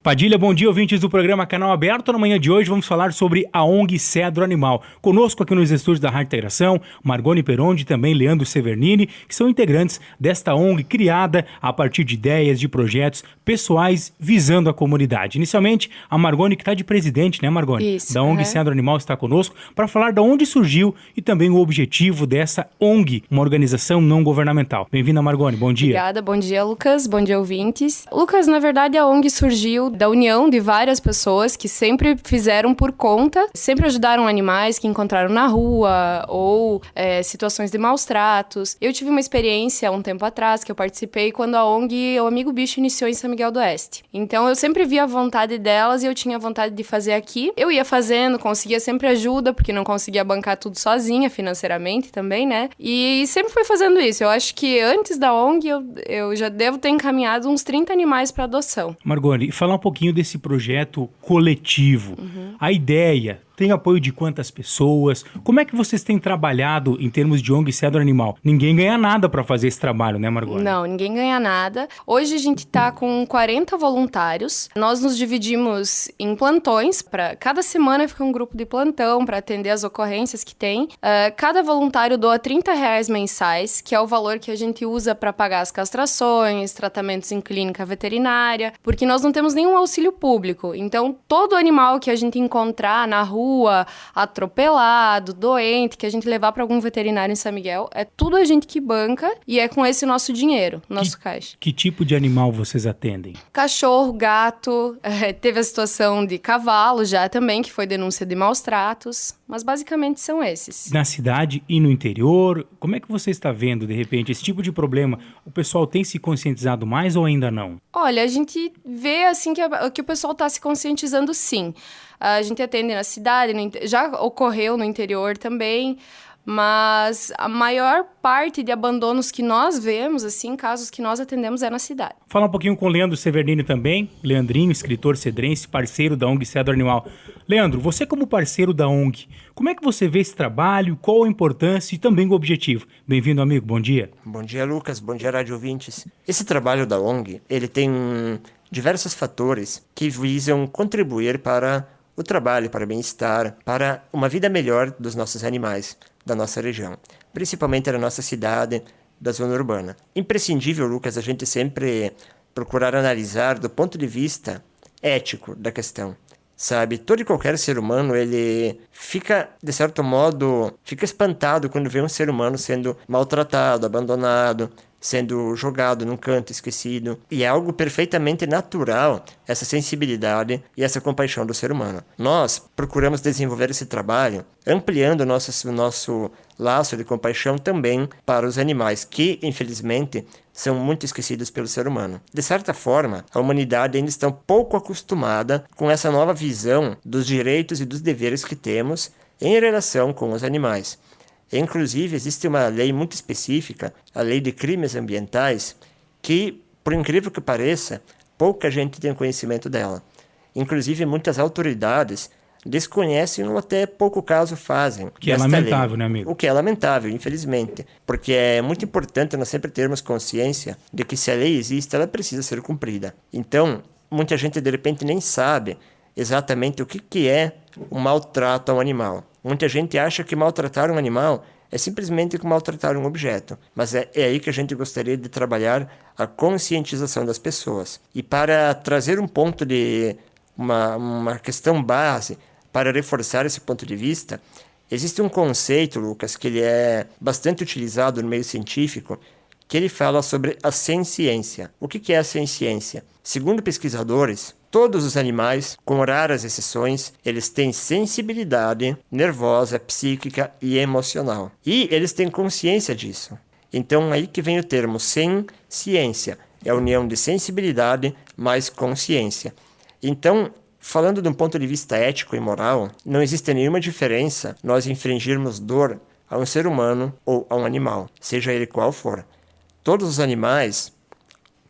Padilha, bom dia, ouvintes do programa Canal Aberto. Na manhã de hoje vamos falar sobre a ONG Cedro Animal. Conosco aqui nos estúdios da Rádio Integração, Margoni Perondi e também Leandro Severnini, que são integrantes desta ONG criada a partir de ideias, de projetos pessoais visando a comunidade. Inicialmente, a Margoni, que está de presidente, né, Margoni? Isso, da ONG Cedro Animal, está conosco para falar de onde surgiu e também o objetivo dessa ONG, uma organização não governamental. Bem-vinda, Margoni, bom dia. Obrigada, bom dia, Lucas, bom dia, ouvintes. Lucas, na verdade, a ONG surgiu da união de várias pessoas que sempre fizeram por conta, sempre ajudaram animais que encontraram na rua ou situações de maus tratos. Eu tive uma experiência há um tempo atrás que eu participei quando a ONG O Amigo Bicho iniciou em São Miguel do Oeste. Então eu sempre vi a vontade delas e eu tinha vontade de fazer aqui. Eu ia fazendo, conseguia sempre ajuda, porque não conseguia bancar tudo sozinha, financeiramente também, né? E sempre fui fazendo isso. Eu acho que antes da ONG eu já devo ter encaminhado uns 30 animais para adoção. Margoni, falar um pouquinho desse projeto coletivo. A ideia tem apoio de quantas pessoas? Como é que vocês têm trabalhado em termos de ONG Cedro Animal? Ninguém ganha nada para fazer esse trabalho, né, Margoni? Não, ninguém ganha nada. Hoje a gente tá com 40 voluntários. Nós nos dividimos em plantões. Cada semana fica um grupo de plantão para atender as ocorrências que tem. Cada voluntário doa R$30 mensais, que é o valor que a gente usa para pagar as castrações, tratamentos em clínica veterinária, porque nós não temos nenhum auxílio público. Então, todo animal que a gente encontrar na rua, atropelado, doente, que a gente levar para algum veterinário em São Miguel, é tudo a gente que banca e é com esse nosso dinheiro, nosso caixa. Que tipo de animal vocês atendem? Cachorro, gato, teve a situação de cavalo já também, que foi denúncia de maus tratos, mas basicamente são esses. Na cidade e no interior, como é que você está vendo, de repente, esse tipo de problema? O pessoal tem se conscientizado mais ou ainda não? Olha, a gente vê assim que o pessoal está se conscientizando, sim. A gente atende na cidade, já ocorreu no interior também, mas a maior parte de abandonos que nós vemos, assim, casos que nós atendemos é na cidade. Fala um pouquinho com o Leandro Severnini também, Leandrinho, escritor cedrense, parceiro da ONG Cedro Animal. Leandro, você como parceiro da ONG, como é que você vê esse trabalho, qual a importância e também o objetivo? Bem-vindo, amigo, bom dia. Bom dia, Lucas, bom dia, rádio ouvintes. Esse trabalho da ONG, ele tem diversos fatores que visam contribuir para o trabalho, para o bem-estar, para uma vida melhor dos nossos animais, da nossa região, principalmente da nossa cidade, da zona urbana. Imprescindível, Lucas, a gente sempre procurar analisar do ponto de vista ético da questão. Sabe, todo e qualquer ser humano, ele fica, de certo modo, fica espantado quando vê um ser humano sendo maltratado, abandonado, sendo jogado num canto esquecido. E é algo perfeitamente natural, essa sensibilidade e essa compaixão do ser humano. Nós procuramos desenvolver esse trabalho ampliando o nosso laço de compaixão também para os animais, que, infelizmente, são muito esquecidos pelo ser humano. De certa forma, a humanidade ainda está pouco acostumada com essa nova visão dos direitos e dos deveres que temos em relação com os animais. Inclusive, existe uma lei muito específica, a Lei de Crimes Ambientais, que, por incrível que pareça, pouca gente tem conhecimento dela. Inclusive, muitas autoridades desconhecem ou até pouco caso fazem. O que é lamentável, lei. Né, amigo? O que é lamentável, infelizmente, porque é muito importante nós sempre termos consciência de que se a lei existe, ela precisa ser cumprida. Então, muita gente de repente nem sabe exatamente o que é um maltrato ao animal. Muita gente acha que maltratar um animal é simplesmente maltratar um objeto, mas é aí que a gente gostaria de trabalhar a conscientização das pessoas. E para trazer um ponto de uma questão base, para reforçar esse ponto de vista, existe um conceito, Lucas, que ele é bastante utilizado no meio científico, que ele fala sobre a senciência. O que é a senciência? Segundo pesquisadores, todos os animais, com raras exceções, eles têm sensibilidade nervosa, psíquica e emocional. E eles têm consciência disso. Então, aí que vem o termo senciência. É a união de sensibilidade mais consciência. Então, falando de um ponto de vista ético e moral, não existe nenhuma diferença nós infringirmos dor a um ser humano ou a um animal, seja ele qual for. Todos os animais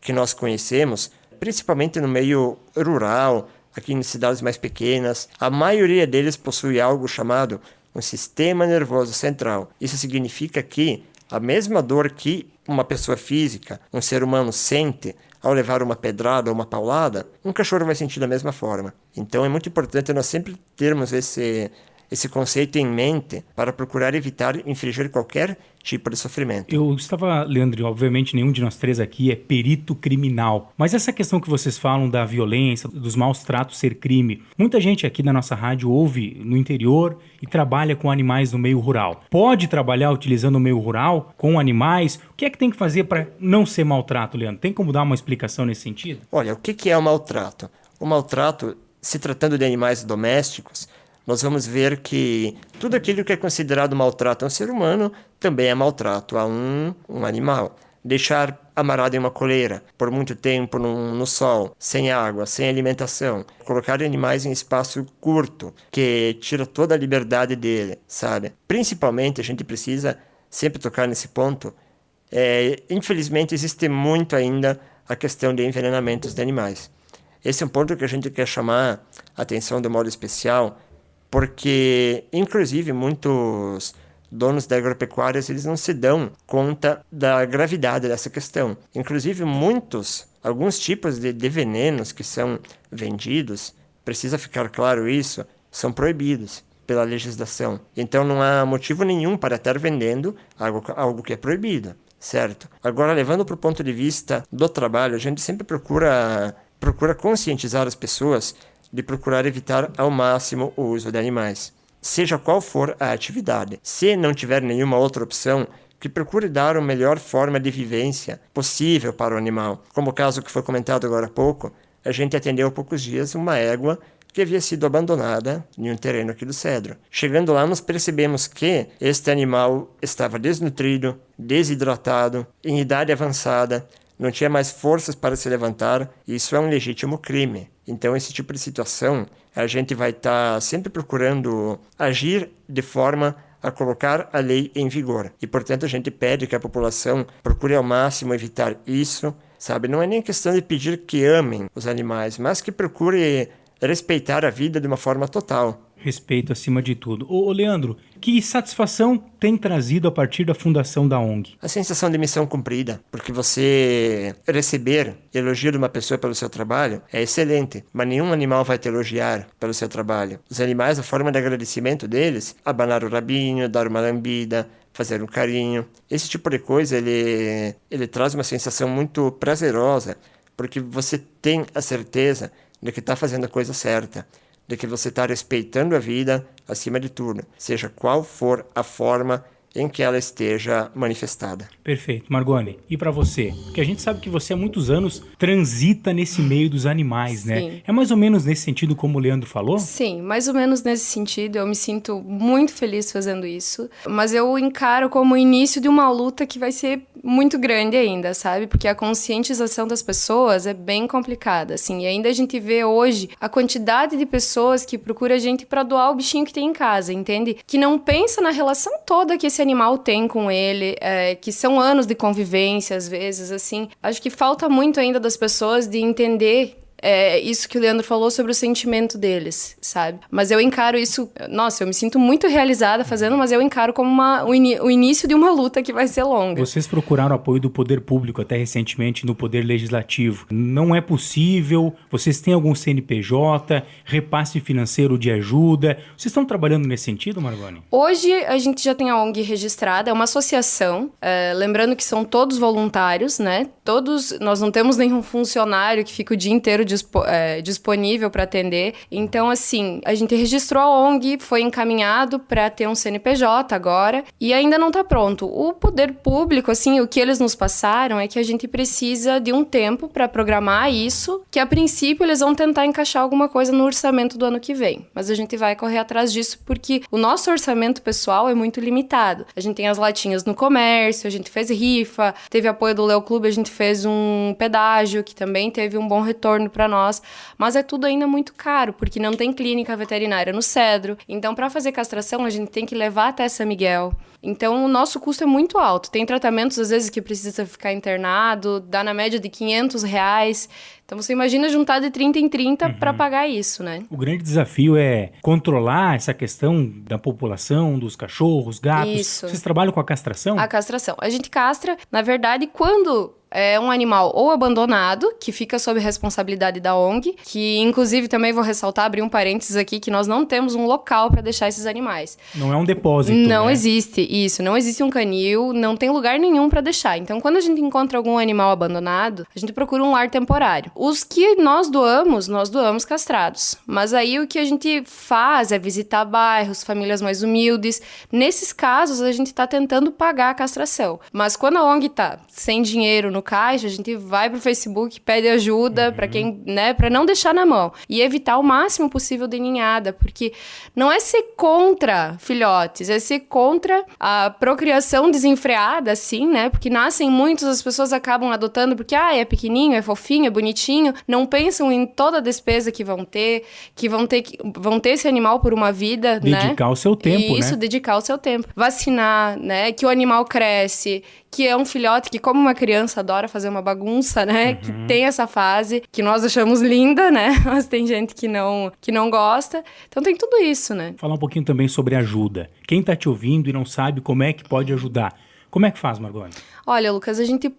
que nós conhecemos, principalmente no meio rural, aqui em cidades mais pequenas, a maioria deles possui algo chamado um sistema nervoso central. Isso significa que a mesma dor que uma pessoa física, um ser humano sente ao levar uma pedrada ou uma paulada, um cachorro vai sentir da mesma forma. Então é muito importante nós sempre termos esse conceito em mente para procurar evitar infligir qualquer tipo de sofrimento. Eu estava, Leandro, e obviamente nenhum de nós três aqui é perito criminal, mas essa questão que vocês falam da violência, dos maus tratos ser crime, muita gente aqui da nossa rádio ouve no interior e trabalha com animais no meio rural. Pode trabalhar utilizando o meio rural com animais? O que é que tem que fazer para não ser maltrato, Leandro? Tem como dar uma explicação nesse sentido? Olha, o que é o maltrato? O maltrato, se tratando de animais domésticos, nós vamos ver que tudo aquilo que é considerado maltrato a um ser humano também é maltrato a um animal. Deixar amarrado em uma coleira por muito tempo no sol, sem água, sem alimentação. Colocar animais em espaço curto, que tira toda a liberdade dele, sabe? Principalmente, a gente precisa sempre tocar nesse ponto. Infelizmente, existe muito ainda a questão de envenenamentos de animais. Esse é um ponto que a gente quer chamar a atenção de modo especial, porque, inclusive, muitos donos de agropecuárias eles não se dão conta da gravidade dessa questão. Inclusive, alguns tipos de venenos que são vendidos, precisa ficar claro isso, são proibidos pela legislação. Então, não há motivo nenhum para estar vendendo algo que é proibido, certo? Agora, levando para o ponto de vista do trabalho, a gente sempre procura conscientizar as pessoas de procurar evitar ao máximo o uso de animais, seja qual for a atividade. Se não tiver nenhuma outra opção, que procure dar a melhor forma de vivência possível para o animal. Como o caso que foi comentado agora há pouco, a gente atendeu há poucos dias uma égua que havia sido abandonada em um terreno aqui do Cedro. Chegando lá, nós percebemos que este animal estava desnutrido, desidratado, em idade avançada, não tinha mais forças para se levantar, e isso é um legítimo crime. Então, esse tipo de situação, a gente vai estar sempre procurando agir de forma a colocar a lei em vigor. E, portanto, a gente pede que a população procure ao máximo evitar isso, sabe? Não é nem questão de pedir que amem os animais, mas que procure respeitar a vida de uma forma total. Respeito acima de tudo. Ô Leandro, que satisfação tem trazido a partir da fundação da ONG? A sensação de missão cumprida, porque você receber elogio de uma pessoa pelo seu trabalho é excelente, mas nenhum animal vai te elogiar pelo seu trabalho. Os animais, a forma de agradecimento deles, abanar o rabinho, dar uma lambida, fazer um carinho. Esse tipo de coisa, ele traz uma sensação muito prazerosa, porque você tem a certeza de que está fazendo a coisa certa, de que você está respeitando a vida acima de tudo, seja qual for a forma em que ela esteja manifestada. Perfeito. Margoni, e para você? Porque a gente sabe que você há muitos anos transita nesse meio dos animais, Sim. né? É mais ou menos nesse sentido como o Leandro falou? Sim, mais ou menos nesse sentido. Eu me sinto muito feliz fazendo isso, mas eu encaro como o início de uma luta que vai ser muito grande ainda, sabe? Porque a conscientização das pessoas é bem complicada, assim. E ainda a gente vê hoje a quantidade de pessoas que procura a gente para doar o bichinho que tem em casa, entende? Que não pensa na relação toda que esse animal tem com ele, que são anos de convivência, às vezes, assim. Acho que falta muito ainda das pessoas de entender isso que o Leandro falou sobre o sentimento deles, sabe? Mas eu encaro isso... Nossa, eu me sinto muito realizada fazendo, mas eu encaro como o início de uma luta que vai ser longa. Vocês procuraram apoio do poder público até recentemente no poder legislativo. Não é possível? Vocês têm algum CNPJ, repasse financeiro de ajuda? Vocês estão trabalhando nesse sentido, Margoni? Hoje a gente já tem a ONG registrada, é uma associação, lembrando que são todos voluntários, né? Nós não temos nenhum funcionário que fica o dia inteiro disponível para atender. Então, assim, a gente registrou a ONG, foi encaminhado para ter um CNPJ agora e ainda não está pronto. O poder público, assim, o que eles nos passaram é que a gente precisa de um tempo para programar isso, que a princípio eles vão tentar encaixar alguma coisa no orçamento do ano que vem. Mas a gente vai correr atrás disso porque o nosso orçamento pessoal é muito limitado. A gente tem as latinhas no comércio, a gente fez rifa, teve apoio do Leo Clube, a gente fez um pedágio que também teve um bom retorno para nós, mas é tudo ainda muito caro, porque não tem clínica veterinária no Cedro. Então, para fazer castração, a gente tem que levar até São Miguel. Então, o nosso custo é muito alto. Tem tratamentos, às vezes, que precisa ficar internado, dá na média de R$500. Então, você imagina juntar de 30 em 30 para pagar isso, né? O grande desafio é controlar essa questão da população, dos cachorros, gatos. Isso. Vocês trabalham com a castração? A castração. A gente castra, na verdade, quando é um animal ou abandonado, que fica sob responsabilidade da ONG, que inclusive também vou ressaltar, abrir um parênteses aqui, que nós não temos um local para deixar esses animais. Não é um depósito, Não né? existe isso, não existe um canil, não tem lugar nenhum para deixar. Então, quando a gente encontra algum animal abandonado, a gente procura um lar temporário. Os que nós doamos castrados. Mas aí o que a gente faz é visitar bairros, famílias mais humildes. Nesses casos, a gente tá tentando pagar a castração. Mas quando a ONG tá sem dinheiro no caixa, a gente vai pro Facebook, pede ajuda para quem, né, para não deixar na mão e evitar o máximo possível de ninhada, porque não é ser contra filhotes, é ser contra a procriação desenfreada, assim, né? Porque nascem muitos, as pessoas acabam adotando porque, é pequenininho, é fofinho, é bonitinho, não pensam em toda a despesa que vão ter esse animal por uma vida, né? Dedicar o seu tempo, Isso, né? dedicar o seu tempo. Vacinar, né? Que o animal cresce, que é um filhote que, como uma criança, adora fazer uma bagunça, né? Que tem essa fase, que nós achamos linda, né? Mas tem gente que não gosta. Então tem tudo isso, né? Falar um pouquinho também sobre ajuda. Quem tá te ouvindo e não sabe como é que pode ajudar, como é que faz, Margoni? Olha, Lucas, a gente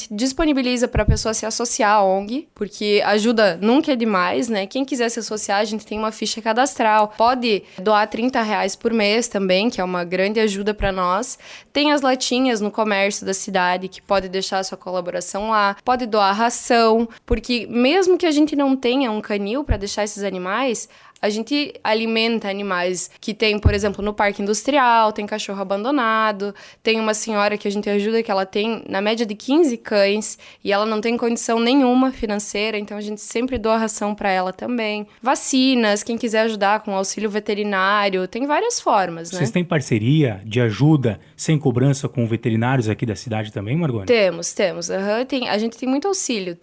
disponibiliza para a pessoa se associar à ONG, porque ajuda nunca é demais, né? Quem quiser se associar, a gente tem uma ficha cadastral. Pode doar R$30 por mês também, que é uma grande ajuda para nós. Tem as latinhas no comércio da cidade, que pode deixar a sua colaboração lá. Pode doar ração, porque mesmo que a gente não tenha um canil para deixar esses animais, a gente alimenta animais que tem, por exemplo, no parque industrial, tem cachorro abandonado, tem uma senhora que a gente ajuda que ela tem, na média, de 15 cães, e ela não tem condição nenhuma financeira, então a gente sempre doa ração para ela também. Vacinas, quem quiser ajudar com auxílio veterinário, tem várias formas, né? Vocês têm parceria de ajuda sem cobrança com veterinários aqui da cidade também, Margoni? Temos. A gente tem muito auxílio.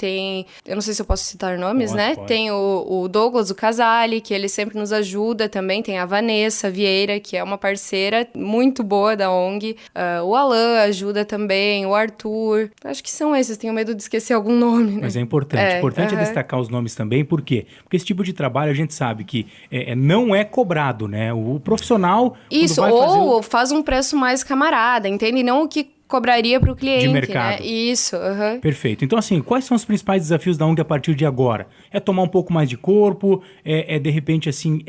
Eu não sei se eu posso citar nomes, né? Pode. Tem o Douglas, o Casale, que ele sempre nos ajuda também. Tem a Vanessa Vieira, que é uma parceira muito boa da ONG. O Alan ajuda também, o Arthur. Acho que são esses, tenho medo de esquecer algum nome, né? Mas é importante. Importante é destacar os nomes também, por quê? Porque esse tipo de trabalho a gente sabe que não é cobrado, né? O profissional... Isso, ou faz um preço mais camarada, entende? Não o que cobraria para o cliente, de mercado. Né? Isso, Perfeito. Então, assim, quais são os principais desafios da ONG a partir de agora? É tomar um pouco mais de corpo? De repente, assim,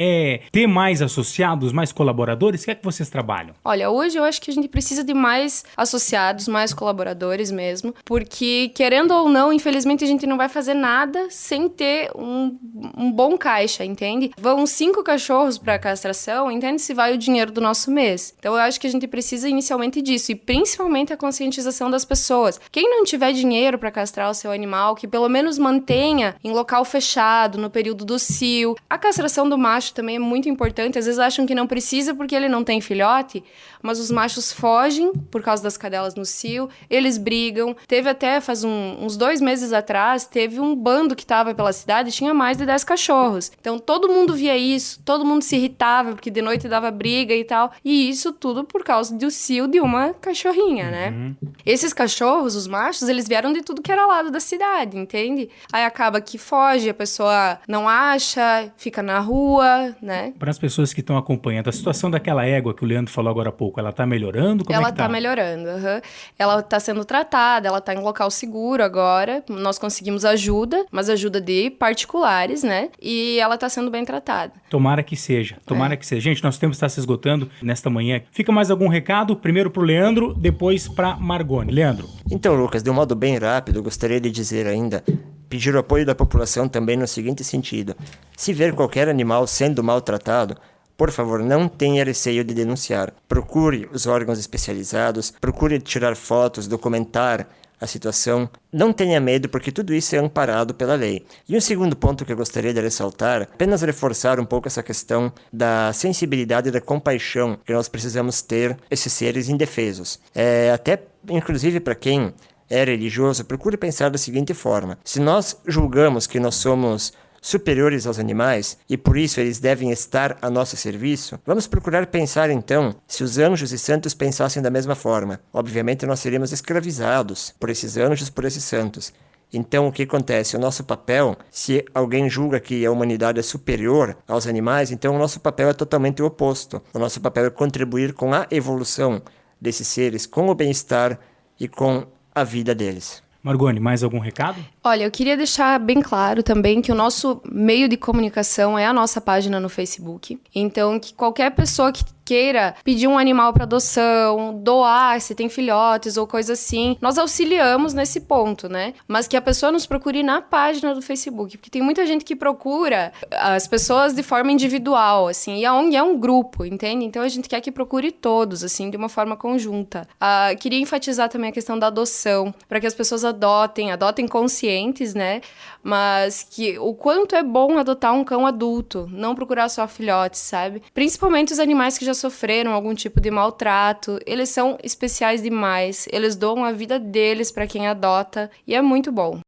ter mais associados, mais colaboradores? O que é que vocês trabalham? Olha, hoje eu acho que a gente precisa de mais associados, mais colaboradores mesmo, porque, querendo ou não, infelizmente a gente não vai fazer nada sem ter um bom caixa, entende? Vão 5 cachorros para castração, entende? Se vai o dinheiro do nosso mês. Então, eu acho que a gente precisa inicialmente disso, e principalmente a conscientização das pessoas. Quem não tiver dinheiro para castrar o seu animal, que pelo menos mantenha em local fechado, no período do cio. A castração do macho também é muito importante. Às vezes acham que não precisa porque ele não tem filhote, mas os machos fogem por causa das cadelas no cio, eles brigam. Teve até, faz uns 2 meses atrás, teve um bando que estava pela cidade e tinha mais de 10 cachorros. Então todo mundo via isso, todo mundo se irritava porque de noite dava briga e tal. E isso tudo por causa do cio de uma cachorrinha, né? Esses cachorros, os machos, eles vieram de tudo que era lado da cidade, entende? Aí acaba que foge, a pessoa não acha, fica na rua, né? Para as pessoas que estão acompanhando, a situação daquela égua que o Leandro falou agora há pouco, ela tá melhorando? Como ela é que tá? Tá melhorando, Ela tá sendo tratada, ela tá em local seguro agora. Nós conseguimos ajuda, mas ajuda de particulares, né? E ela tá sendo bem tratada. Tomara que seja, que seja. Gente, nosso tempo está se esgotando nesta manhã. Fica mais algum recado? Primeiro pro Leandro, depois pra Margoni. Leandro. Então, Lucas, de um modo bem rápido, gostaria de dizer ainda, pedir o apoio da população também no seguinte sentido. Se ver qualquer animal sendo maltratado, por favor, não tenha receio de denunciar. Procure os órgãos especializados, procure tirar fotos, documentar a situação. Não tenha medo, porque tudo isso é amparado pela lei. E um segundo ponto que eu gostaria de ressaltar, apenas reforçar um pouco essa questão da sensibilidade e da compaixão que nós precisamos ter esses seres indefesos. Até, inclusive, para quem é religioso, procure pensar da seguinte forma. Se nós julgamos que nós somos superiores aos animais e por isso eles devem estar a nosso serviço, vamos procurar pensar então se os anjos e santos pensassem da mesma forma. Obviamente nós seríamos escravizados por esses anjos, por esses santos. Então o que acontece? O nosso papel, se alguém julga que a humanidade é superior aos animais, então o nosso papel é totalmente o oposto. O nosso papel é contribuir com a evolução desses seres, com o bem-estar e com a vida deles. Margoni, mais algum recado? Olha, eu queria deixar bem claro também que o nosso meio de comunicação é a nossa página no Facebook. Então, que qualquer pessoa que queira pedir um animal para adoção, doar, se tem filhotes ou coisa assim, nós auxiliamos nesse ponto, né? Mas que a pessoa nos procure na página do Facebook, porque tem muita gente que procura as pessoas de forma individual, assim, e a ONG é um grupo, entende? Então a gente quer que procure todos, assim, de uma forma conjunta. Queria enfatizar também a questão da adoção, para que as pessoas adotem conscientes, né? Mas que o quanto é bom adotar um cão adulto, não procurar só filhotes, sabe? Principalmente os animais que já sofreram algum tipo de maltrato, eles são especiais demais, eles doam a vida deles para quem adota e é muito bom.